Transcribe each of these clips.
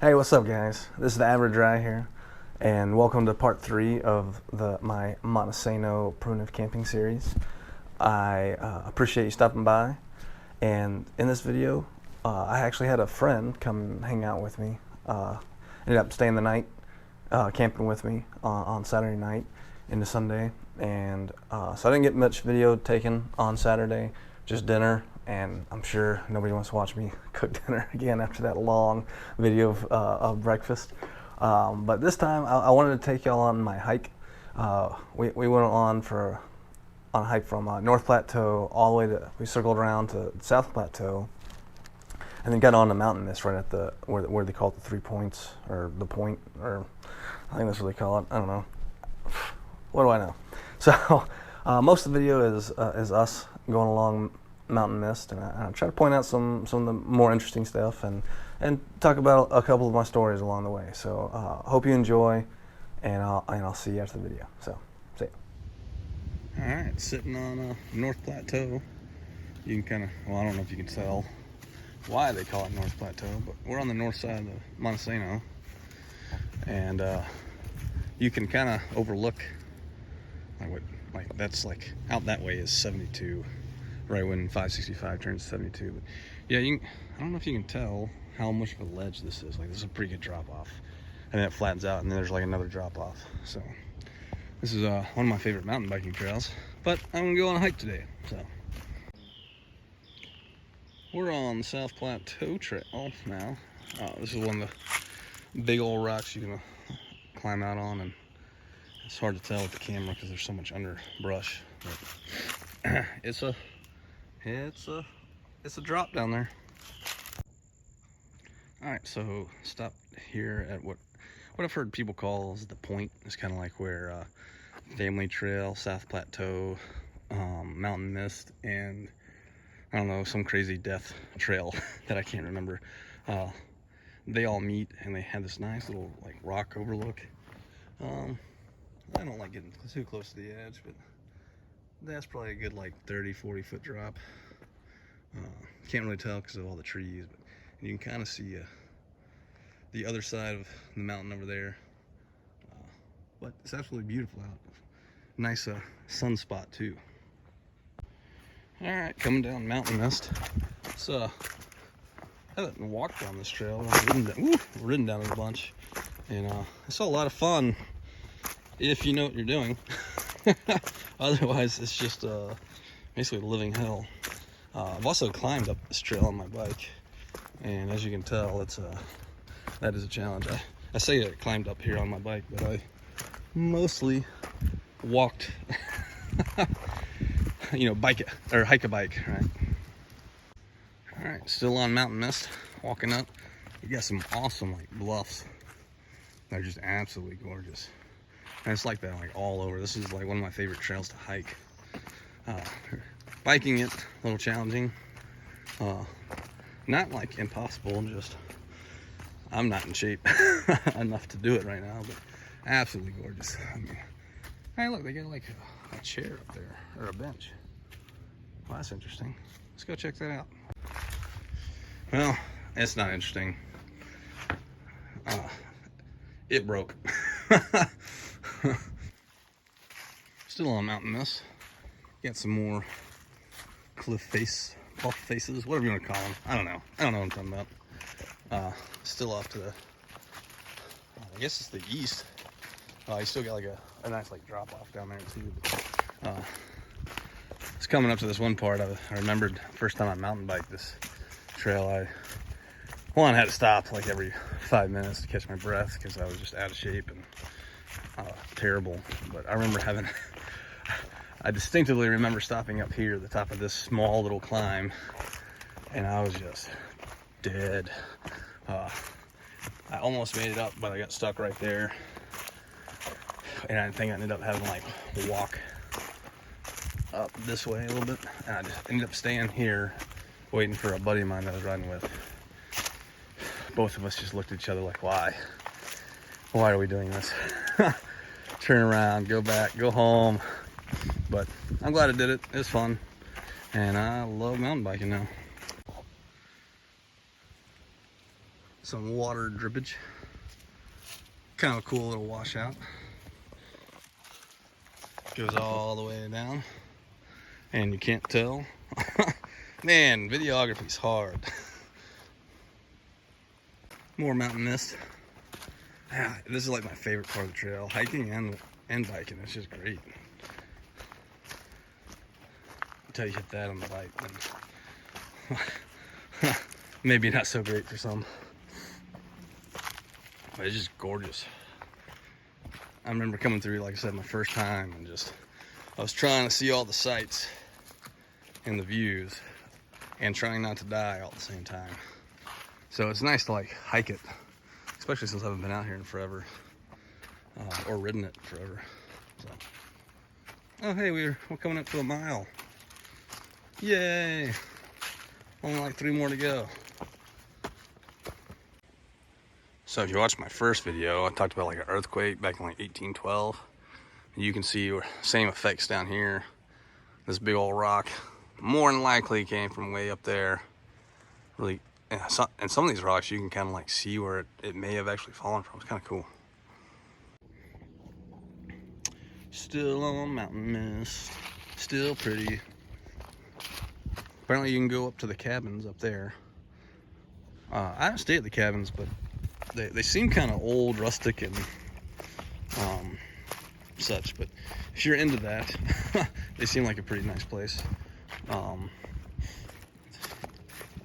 Hey, what's up, guys? This is the Average Guy here, and welcome to part 3 of my Monte Sano Camping series. I appreciate you stopping by, and in this video, I actually had a friend come hang out with me. Ended up staying the night, camping with me on Saturday night into Sunday, and so I didn't get much video taken on Saturday, just dinner. And I'm sure nobody wants to watch me cook dinner again after that long video of breakfast. But this time I wanted to take y'all on my hike. We went on a hike from North Plateau all the way we circled around to South Plateau, and then got on the mountain mist right at where they call it the 3 points, or the point, or I think that's what they call it. I don't know. What do I know? So most of the video is us going along mountain mist, and I try to point out some of the more interesting stuff and talk about a couple of my stories along the way. So hope you enjoy, and I'll see you after the video. So see ya. All right, sitting on North Plateau. You can kind of, well, I don't know if you can tell why they call it North Plateau, but we're on the north side of the Monte Sano, and you can kind of overlook like that's like out that way is 72. Right when 565 turns 72. But yeah, I don't know if you can tell how much of a ledge this is. Like, this is a pretty good drop off, and then it flattens out, and then there's like another drop off. So this is one of my favorite mountain biking trails, but I'm gonna go on a hike today. So we're on the South Plateau trail now. This is one of the big old rocks you can climb out on, and it's hard to tell with the camera because there's so much underbrush. But it's a drop down there. All right, so stop here at what I've heard people call the point. It's kind of like where Family Trail, South Plateau, Mountain Mist, and I don't know, some crazy death trail that I can't remember. They all meet, and they have this nice little like rock overlook. I don't like getting too close to the edge, but that's probably a good like 30-40 foot drop. Can't really tell because of all the trees, but you can kind of see the other side of the mountain over there. But it's absolutely beautiful out. Nice sunspot too. All right, coming down Mountain Mist. So I haven't walked down this trail. I've ridden down it a bunch, and it's a lot of fun if you know what you're doing. Otherwise, it's just basically living hell. I've also climbed up this trail on my bike, and as you can tell, that is a challenge. I say I climbed up here on my bike, but I mostly walked, hike a bike, right? All right, still on Mountain Mist, walking up. We got some awesome like bluffs. They're just absolutely gorgeous. And it's like that like all over. This is like one of my favorite trails to hike. Biking it, a little challenging. Not like impossible, just I'm not in shape enough to do it right now, but absolutely gorgeous. I mean, hey, look, they got like a chair up there, or a bench. Well, that's interesting. Let's go check that out. Well, it's not interesting. It broke. Still on Mountain Mist. Got some more bluff faces, whatever you want to call them. I don't know what I'm talking about. Still off to the, I guess it's the east. You still got like a nice like drop off down there too. But, it's coming up to this one part. I remembered first time I mountain biked this trail. I had to stop like every 5 minutes to catch my breath because I was just out of shape and terrible. But I remember I distinctively remember stopping up here at the top of this small little climb, and I was just dead. I almost made it up, but I got stuck right there, and I think I ended up having to like walk up this way a little bit, and I just ended up staying here waiting for a buddy of mine that I was riding with. Both of us just looked at each other like, why are we doing this? Turn around, go back, go home. But I'm glad I did it. It was fun, and I love mountain biking now. some water drippage. Kind of a cool little washout. Goes all the way down, and you can't tell. Man, videography's hard. More mountain mist. Yeah, this is like my favorite part of the trail, hiking and biking. It's just great. Until you hit that on the bike, then maybe not so great for some. But it's just gorgeous. I remember coming through, like I said, my first time, and I was trying to see all the sights and the views, and trying not to die all at the same time. So it's nice to like hike it, especially since I haven't been out here in forever, or ridden it forever. So, oh hey, we're coming up to a mile. Yay! Only like 3 more to go. So if you watched my first video, I talked about like an earthquake back in like 1812. You can see same effects down here. This big old rock more than likely came from way up there. Really, and some of these rocks you can kind of like see where it may have actually fallen from. It's kind of cool. Still on mountain mist, still pretty. Apparently you can go up to the cabins up there. I don't stay at the cabins, but they seem kind of old, rustic, and such. But if you're into that, they seem like a pretty nice place.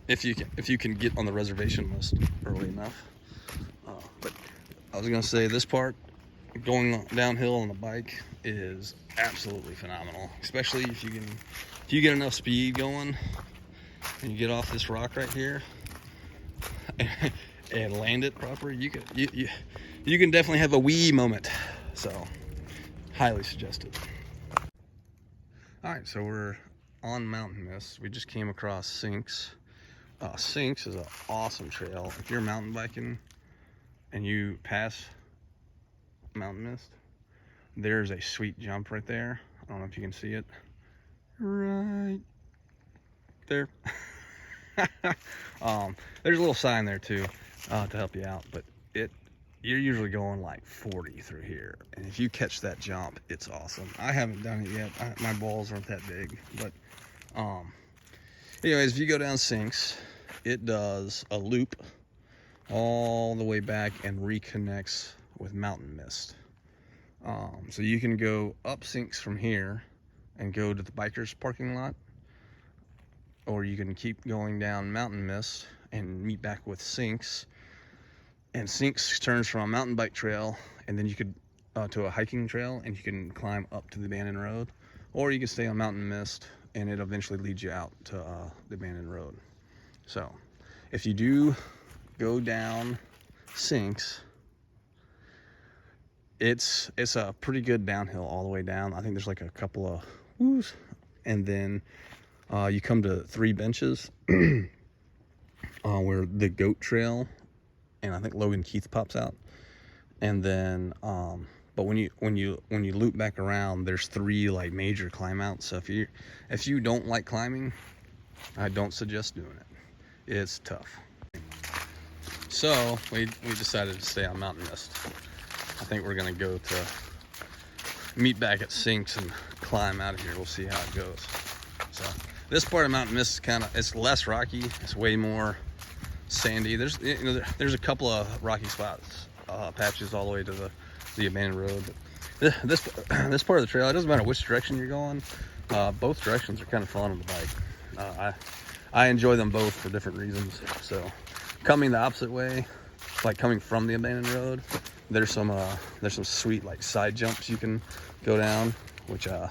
If you can get on the reservation list early enough. But I was gonna say, this part, going downhill on the bike, is absolutely phenomenal. Especially if you get enough speed going and you get off this rock right here and land it proper, you can definitely have a wee moment. So highly suggested. All right, so we're on Mountain Mist. We just came across Sinks. Sinks is an awesome trail. If you're mountain biking and you pass Mountain Mist, there's a sweet jump right there. I don't know if you can see it. Right there. There's a little sign there too to help you out, but you're usually going like 40 through here, and if you catch that jump, it's awesome. I haven't done it yet. My balls aren't that big, but anyways, if you go down Sinks, it does a loop all the way back and reconnects with Mountain Mist. So you can go up Sinks from here and go to the bikers parking lot, or you can keep going down Mountain Mist and meet back with Sinks. And Sinks turns from a mountain bike trail, and then you could to a hiking trail, and you can climb up to the abandoned road, or you can stay on Mountain Mist and it eventually leads you out to the abandoned road. So if you do go down Sinks, it's a pretty good downhill all the way down. I think there's like a couple of woos, and then you come to 3 benches where the goat trail and I think Logan Keith pops out, and then but when you loop back around, there's 3 like major climb outs. So if you don't like climbing, I don't suggest doing it. It's tough. So we decided to stay on Mountain Mist. I think we're gonna go to meet back at Sinks and climb out of here. We'll see how it goes. So this part of Mountain Mist is it's less rocky. It's way more sandy. There's a couple of rocky spots, patches all the way to the abandoned road. But this part of the trail, it doesn't matter which direction you're going. Both directions are kind of fun on the bike. I enjoy them both for different reasons. So coming the opposite way, like coming from the abandoned road, there's some sweet like side jumps you can go down, which I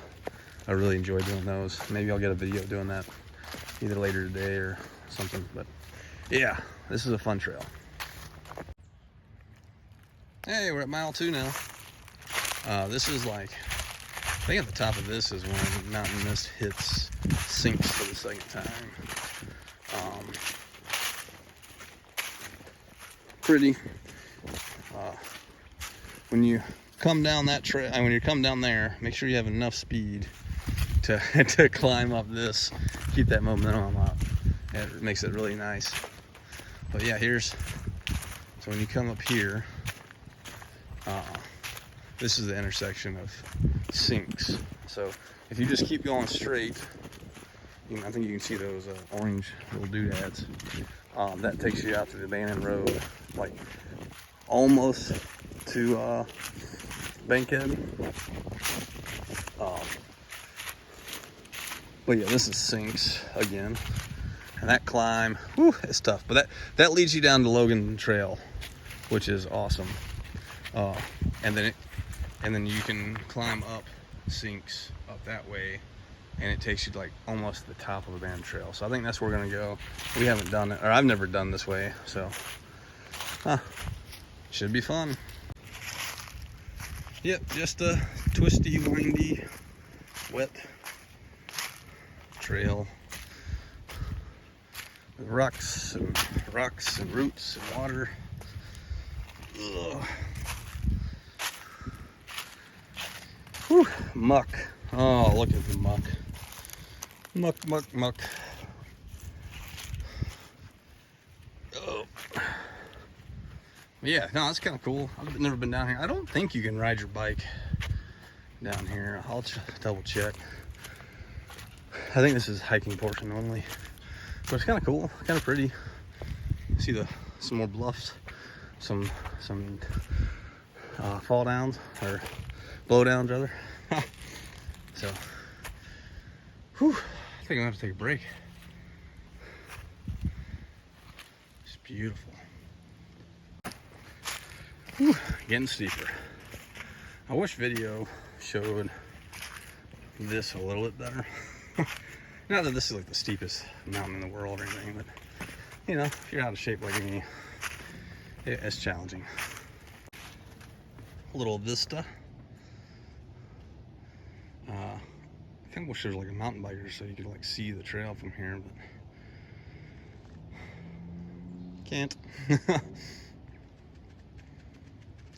really enjoy doing those. Maybe I'll get a video doing that either later today or something. But yeah, this is a fun trail. Hey, we're at mile 2 now. This is like, I think at the top of this is when Mountain Mist hits Sinks for the second time. Pretty. When you come down that trail, when you come down there, make sure you have enough speed to climb up this, keep that momentum up. It makes it really nice. But yeah, here's So when you come up here, this is the intersection of sinks. So if you just keep going straight, I think you can see those orange little doodads. That takes you out to the abandoned road, like almost to Bankhead. But yeah, this is sinks again, and that climb, whew, it's tough. But that leads you down to Logan Trail, which is awesome. And then you can climb up sinks up that way, and it takes you to like almost the top of the band trail. So I think that's where we're gonna go. We haven't done it, or I've never done this way, so should be fun. Yep, just a twisty, windy, wet trail with rocks and roots and water. Ugh. Whew, muck. Oh, look at the muck. Muck. Oh. Yeah, no, that's kind of cool. I've never been down here. I don't think you can ride your bike down here. I'll double check. I think this is hiking portion only, but it's kind of cool, kind of pretty. See some more bluffs, some fall downs or blow downs rather. So, whew, I think I'm gonna have to take a break. It's beautiful. Whew, getting steeper. I wish video showed this a little bit better. Not that this is like the steepest mountain in the world or anything, but you know, if you're out of shape like me, it's challenging. A little vista. I kind of wish there was like a mountain biker so you could like see the trail from here, but can't.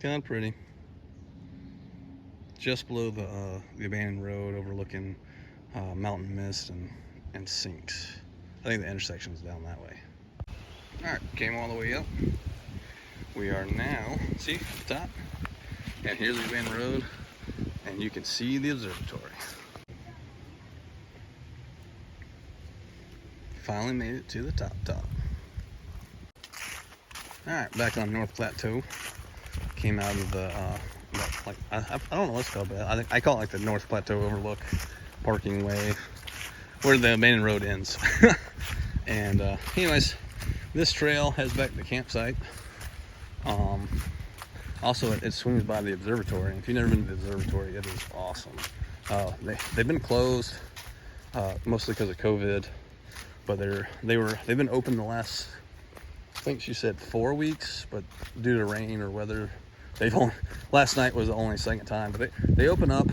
Kind of pretty. Just below the abandoned road, overlooking mountain mist and sinks. I think the intersection is down that way. All right, came all the way up. We are now, see, at the top, and here's the abandoned road, and you can see the observatory. Finally made it to the top. All right, back on North Plateau. Came out of the like I don't know what's called, but I call it like the North Plateau Overlook parking way, where the abandoned road ends. And anyways, this trail heads back to the campsite. Also, it swings by the observatory. If you've never been to the observatory, it is awesome. They've been closed mostly because of COVID, but they've been open the last, I think she said 4 weeks, but due to rain or weather, last night was the only second time. But they open up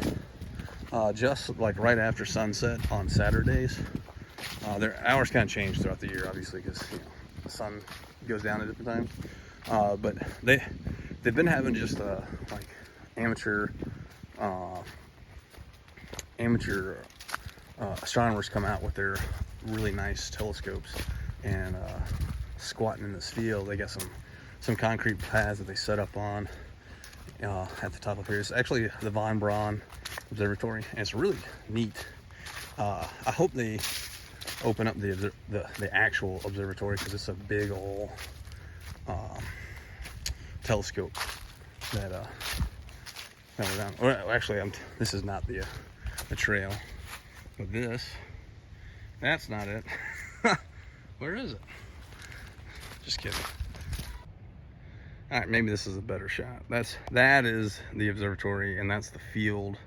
just like right after sunset on Saturdays. Their hours kind of change throughout the year, obviously, because the sun goes down at different times. But they've been having just like amateur astronomers come out with their really nice telescopes and squatting in this field. They got some concrete pads that they set up on at the top of here. It's actually the Braun Observatory, and it's really neat. I hope they open up the actual observatory, because it's a big old telescope that we're down. Well, actually, this is not the trail, but that's not it. Where is it? Just kidding. All right, maybe this is a better shot. That is the observatory, and that's the field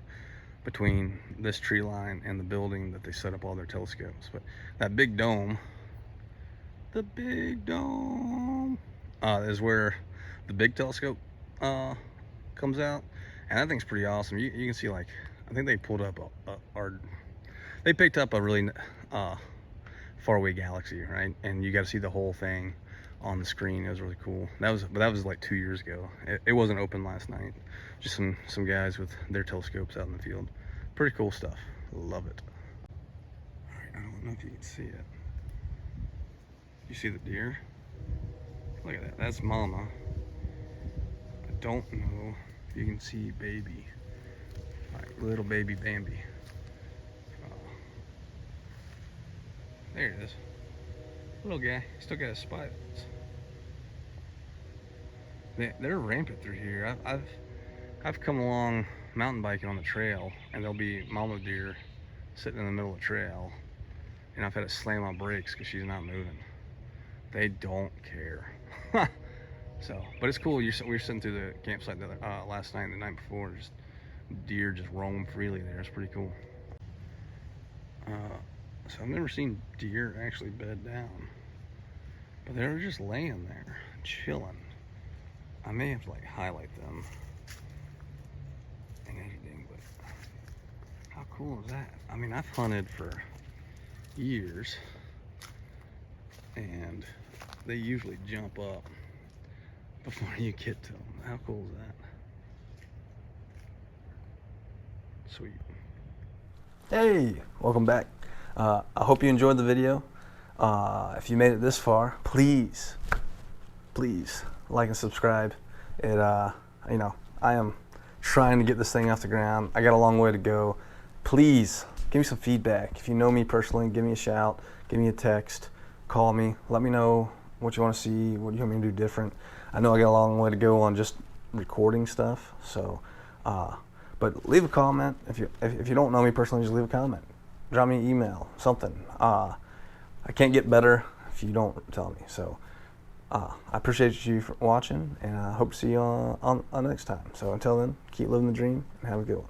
between this tree line and the building that they set up all their telescopes. But that big dome, is where the big telescope comes out, and that thing's pretty awesome. You can see, like, I think they pulled up they picked up a really faraway galaxy, right? And you got to see the whole thing on the screen. It was really cool. That was like 2 years ago. It wasn't open last night. Just some guys with their telescopes out in the field. Pretty cool stuff. Love it. All right, I don't know if you can see it. You see the deer? Look at that. That's Mama. don't know if you can see baby, like little baby Bambi. There it is. Little guy. Still got his spikes. They're rampant through here. I've come along mountain biking on the trail, and there'll be mama deer sitting in the middle of the trail, and I've had to slam on brakes because she's not moving. They don't care. So, but it's cool. We were sitting through the campsite last night and the night before. Just deer just roam freely there. It's pretty cool. So I've never seen deer actually bed down, but they were just laying there, chilling. I may have to like highlight them and editing, but how cool is that? I mean, I've hunted for years, and they usually jump up before you get to them. How cool is that? Sweet. Hey, welcome back. I hope you enjoyed the video. If you made it this far, please like and subscribe. It, you know, I am trying to get this thing off the ground. I got a long way to go. Please give me some feedback. If you know me personally, give me a shout, give me a text, call me, let me know what you want to see, what you want me to do different. I know I got a long way to go on just recording stuff, so but leave a comment. If you don't know me personally, just leave a comment, drop me an email, something. I can't get better if you don't tell me. So I appreciate you for watching, and I hope to see you on next time. So until then, keep living the dream and have a good one.